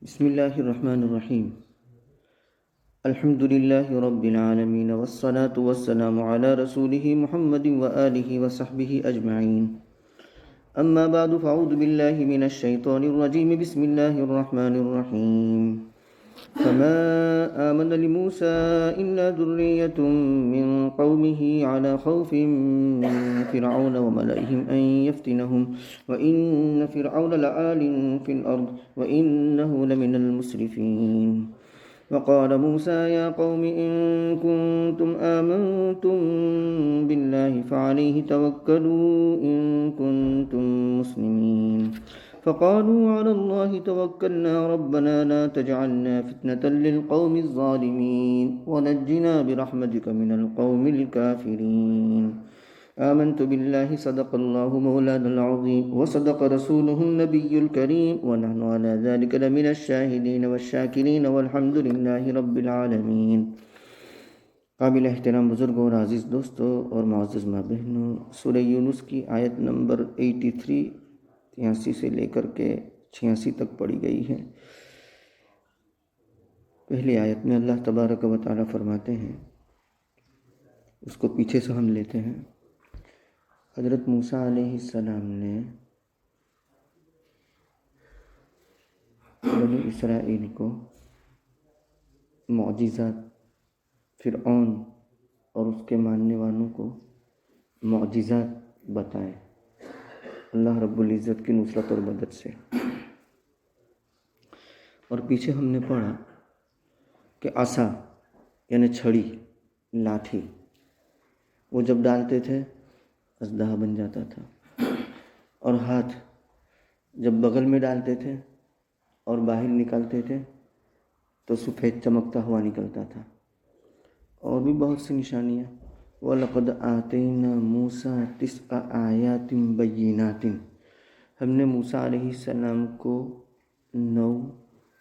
بسم الله الرحمن الرحيم. الحمد لله رب العالمين والصلاة والسلام على رسوله محمد وآله وصحبه أجمعين. أما بعد فأعوذ بالله من الشيطان الرجيم. بسم الله الرحمن الرحيم. فما آمن لموسى إلا ذرية من قومه على خوف من فرعون وملئهم أن يفتنهم وإن فرعون لعال في الأرض وإنه لمن المسرفين. وقال موسى يا قوم إن كنتم آمنتم بالله فعليه توكلوا إن كنتم مسلمين. فقالوا على الله توكلنا ربنا لا تجعلنا فتنة للقوم الظالمين ونجنا برحمتك من القوم الكافرين. آمنت بالله صدق الله مولانا العظيم وصدق رسوله النبي الكريم ونحن على ذلك لمن الشاهدين والشاكرين والحمد لله رب العالمین. قابل احترام بزرگوں اور عزیز دوستوں اور معزز ماں بہنوں، سورہ یونس کی آیت نمبر 83 سے لے کر کے 86 تک پڑھی گئی ہے. پہلی آیت میں اللہ تبارک و تعالی فرماتے ہیں، اس کو پیچھے سے ہم لیتے ہیں. حضرت موسیٰ علیہ السلام نے بنی اسرائیل کو معجزات، فرعون اور اس کے ماننے والوں کو معجزات بتائے اللہ رب العزت کی نصرت اور مدد سے. اور پیچھے ہم نے پڑھا کہ عصا یعنی چھڑی، لاٹھی، وہ جب ڈالتے تھے اژدہا بن جاتا تھا، اور ہاتھ جب بغل میں ڈالتے تھے اور باہر نکالتے تھے تو سفید چمکتا ہوا نکلتا تھا. اور بھی بہت سی نشانیاں. وَلَقَدْ آتَيْنَا مُوسَىٰ 9 آیَاتٍ بَيِّنَاتٍ، ہم نے موسیٰ علیہ السلام کو 9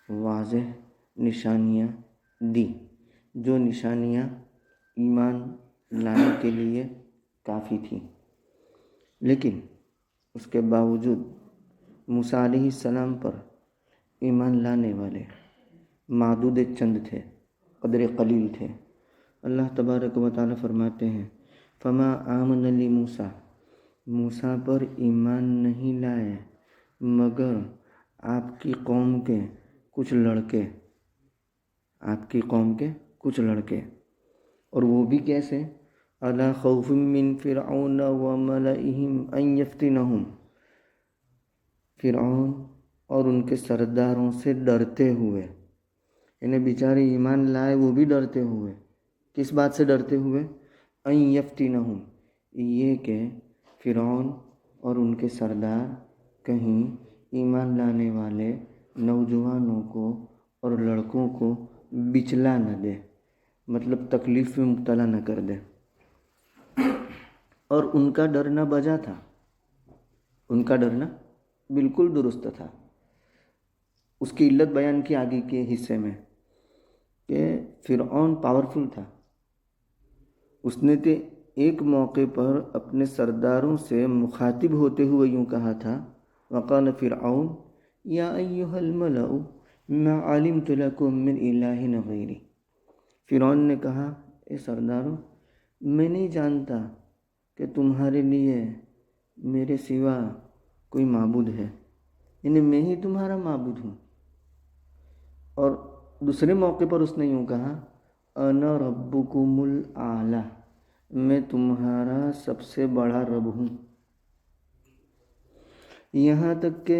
واضح نشانیاں دی، جو نشانیاں ایمان لانے کے لیے کافی تھیں. لیکن اس کے باوجود موسیٰ علیہ السلام پر ایمان لانے والے معدود چند تھے، قدر قلیل تھے. اللہ تبارک و تعالی فرماتے ہیں فما آمن لموسیٰ، موسیٰ پر ایمان نہیں لائے مگر آپ کی قوم کے کچھ لڑکے. اور وہ بھی کیسے؟ علی خوف من فرعون وملئهم ان یفتنہم، فرعون اور ان کے سرداروں سے ڈرتے ہوئے. یعنی بیچارے ایمان لائے وہ بھی ڈرتے ہوئے. کس بات سے ڈرتے ہوئے؟ ان یفتنہم، یہ کہ فرعون اور ان کے سردار کہیں ایمان لانے والے نوجوانوں کو اور لڑکوں کو بچلا نہ دے، مطلب تکلیف میں مبتلا نہ کر دے. اور ان کا ڈرنا بجا تھا، ان کا ڈرنا بالکل درست تھا. اس کی علت بیان کی آگے کے حصے میں کہ فرعون پاورفل تھا. اس نے تو ایک موقع پر اپنے سرداروں سے مخاطب ہوتے ہوئے یوں کہا تھا وقال فرعون یا ایھا الملأ ما علمت لکم من الہ غیری. فرعون نے کہا اے سرداروں، میں نہیں جانتا کہ تمہارے لیے میرے سوا کوئی معبود ہے، یعنی میں ہی تمہارا معبود ہوں. اور دوسرے موقع پر اس نے یوں کہا انا ربکم الاعلی، میں تمہارا سب سے بڑا رب ہوں. یہاں تک کہ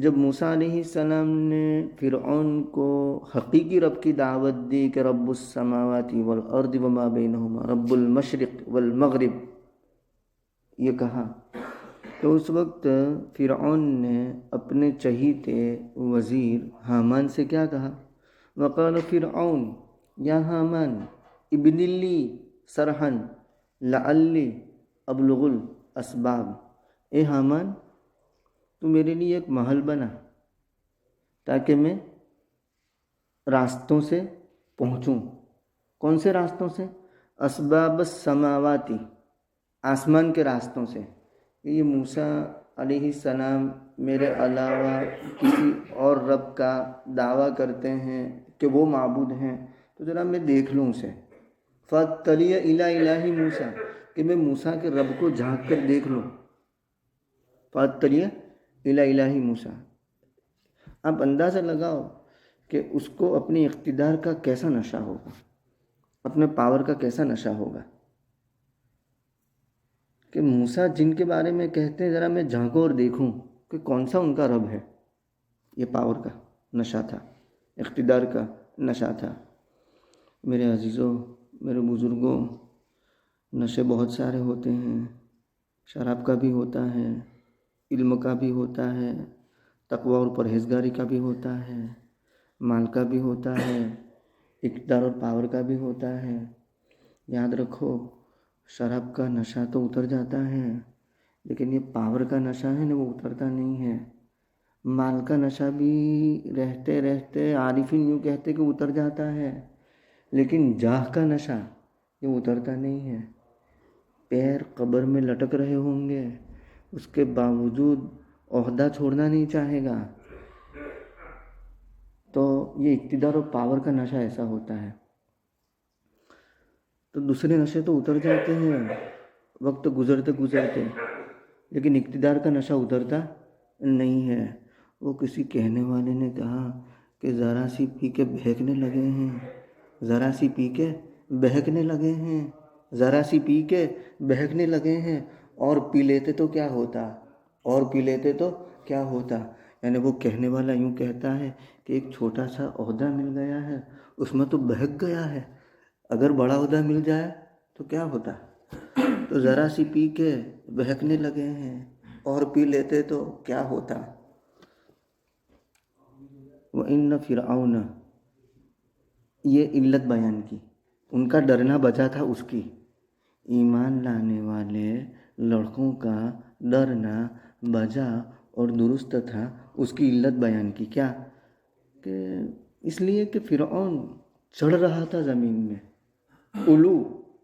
جب موسیٰ علیہ السلام نے فرعون کو حقیقی رب کی دعوت دی کہ رب السماوات والارض وما بینہما رب المشرق والمغرب یہ کہا، تو اس وقت فرعون نے اپنے چہیتے وزیر حامان سے کیا کہا؟ وقال فرعون یا حامان ابن لی صرحا لعلی ابلغ الاسباب. اے حامان، تو میرے لیے ایک محل بنا تاکہ میں راستوں سے پہنچوں. کون سے راستوں سے؟ اسباب السماواتی، آسمان کے راستوں سے. یہ موسیٰ علیہ السلام میرے علاوہ کسی اور رب کا دعویٰ کرتے ہیں کہ وہ معبود ہیں تو ذرا میں دیکھ لوں اسے. فَاطَّلِعَ إِلَىٰ إِلَٰهِ موسیٰ کہ میں موسیٰ کے رب کو جھانک کر دیکھ لوں. فَاطَّلِعَ إِلَىٰ إِلَٰهِ موسیٰ. آپ اندازہ لگاؤ کہ اس کو اپنی اقتدار کا کیسا نشہ ہوگا، اپنے پاور کا کیسا نشہ ہوگا کہ موسیٰ جن کے بارے میں کہتے ہیں ذرا میں جھانکوں اور دیکھوں کہ کون سا ان کا رب ہے. یہ پاور کا نشہ تھا، اقتدار کا نشہ تھا. میرے عزیزوں، میرے بزرگوں، نشے بہت سارے ہوتے ہیں. شراب کا بھی ہوتا ہے، علم کا بھی ہوتا ہے، تقوی اور پرہیزگاری کا بھی ہوتا ہے، مال کا بھی ہوتا ہے، اقتدار اور پاور کا بھی ہوتا ہے. یاد رکھو، شراب کا نشہ تو اتر جاتا ہے لیکن یہ پاور کا نشہ ہے نا، وہ اترتا نہیں ہے. مال کا نشہ بھی رہتے رہتے عارفین یوں کہتے کہ اتر جاتا ہے، لیکن جاہ کا نشہ یہ اترتا نہیں ہے. پیر قبر میں لٹک رہے ہوں گے، اس کے باوجود عہدہ چھوڑنا نہیں چاہے گا. تو یہ اقتدار اور پاور کا نشہ ایسا ہوتا ہے. تو دوسرے نشے تو اتر جاتے ہیں وقت گزرتے گزرتے، لیکن اقتدار کا نشہ اترتا نہیں ہے. وہ کسی کہنے والے نے کہا کہ ذرا سی پی کے بہکنے لگے ہیں، ذرا سی پی کے بہکنے لگے ہیں، ذرا سی پی کے بہکنے لگے ہیں، اور پی لیتے تو کیا ہوتا، اور پی لیتے تو کیا ہوتا. یعنی وہ کہنے والا یوں کہتا ہے کہ ایک چھوٹا سا عہدہ مل گیا ہے، اس میں تو بہک گیا ہے، اگر بڑا عہدہ مل جائے تو کیا ہوتا. تو ذرا سی پی کے بہکنے لگے ہیں، اور پی لیتے تو کیا ہوتا. وَإِنَّ فِرْعَوْنَ، یہ علت بیان کی، ان کا ڈرنا بچا تھا اس کی. ایمان لانے والے لڑکوں کا ڈرنا بجا اور درست تھا. اس کی علت بیان کی کیا، کہ اس لیے کہ فرعون چڑھ رہا تھا زمین میں، علو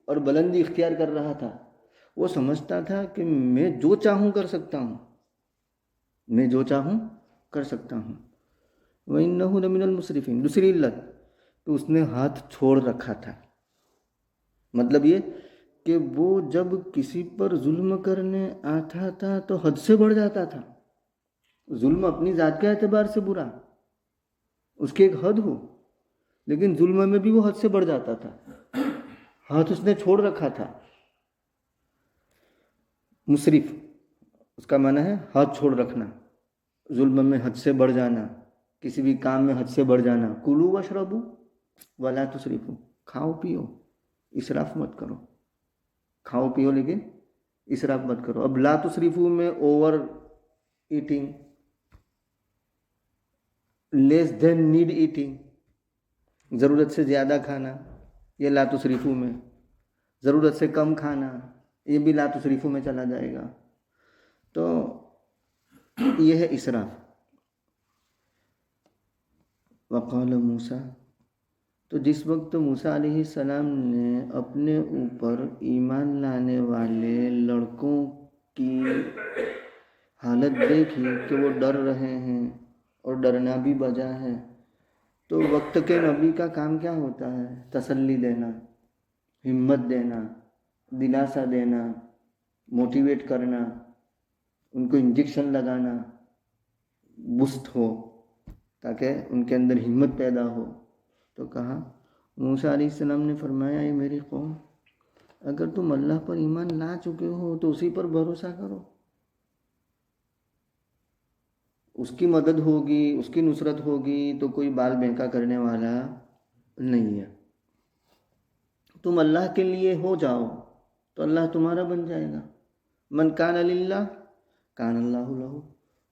اور بلندی اختیار کر رہا تھا. وہ سمجھتا تھا کہ میں جو چاہوں کر سکتا ہوں، میں جو چاہوں کر سکتا ہوں. وَإِنَّهُ لَمِنَ الْمُسْرِفِينَ. دوسری علت کہ اس نے ہاتھ چھوڑ رکھا تھا. مطلب یہ کہ وہ جب کسی پر ظلم کرنے آتا تھا تو حد سے بڑھ جاتا تھا. ظلم اپنی ذات کے اعتبار سے برا، اس کی ایک حد ہو، لیکن ظلم میں بھی وہ حد سے بڑھ جاتا تھا. ہاتھ اس نے چھوڑ رکھا تھا. مصرف اس کا معنی ہے ہاتھ چھوڑ رکھنا، ظلم میں حد سے بڑھ جانا، کسی بھی کام میں حد سے بڑھ جانا. کلوا واشربوا ولا تسرفوا. کھاؤ پیو، اسراف مت کرو. کھاؤ پیو لیکن اسراف مت کرو. اب لا تسرفوا میں اوور ایٹنگ، لیس دین نیڈ ایٹنگ، ضرورت سے زیادہ کھانا، یہ لا تسرفوا میں. ضرورت سے کم کھانا، یہ بھی لا تسرفوا میں چلا جائے گا. تو یہ ہے اسراف. وقال موسیٰ، تو جس وقت موسیٰ علیہ السلام نے اپنے اوپر ایمان لانے والے لڑکوں کی حالت دیکھی کہ وہ ڈر رہے ہیں اور ڈرنا بھی بجا ہے، تو وقت کے نبی کا کام کیا ہوتا ہے؟ تسلی دینا، ہمت دینا، دلاسا دینا، موٹیویٹ کرنا، ان کو انجیکشن لگانا، بوسٹ ہو تاکہ ان کے اندر ہمت پیدا ہو. تو کہا موسیٰ علیہ السلام نے فرمایا، اے میری قوم، اگر تم اللہ پر ایمان لا چکے ہو تو اسی پر بھروسہ کرو. اس کی مدد ہوگی، اس کی نصرت ہوگی تو کوئی بال بینکا کرنے والا نہیں ہے. تم اللہ کے لیے ہو جاؤ تو اللہ تمہارا بن جائے گا. من کان للہ کان اللہ لہ.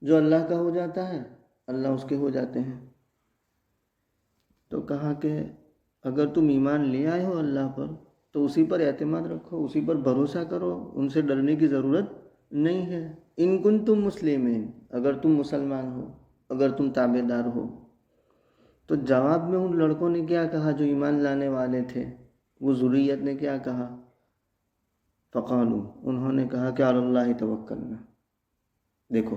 جو اللہ کا ہو جاتا ہے اللہ اس کے ہو جاتے ہیں. تو کہا کہ اگر تم ایمان لے آئے ہو اللہ پر تو اسی پر اعتماد رکھو، اسی پر بھروسہ کرو، ان سے ڈرنے کی ضرورت نہیں ہے. ان کنتم مسلمین، اگر تم مسلمان ہو، اگر تم تابع دار ہو. تو جواب میں ان لڑکوں نے کیا کہا جو ایمان لانے والے تھے؟ وہ ذریت نے کیا کہا؟ فقالوا، انہوں نے کہا کہ علی اللہ توکلنا. دیکھو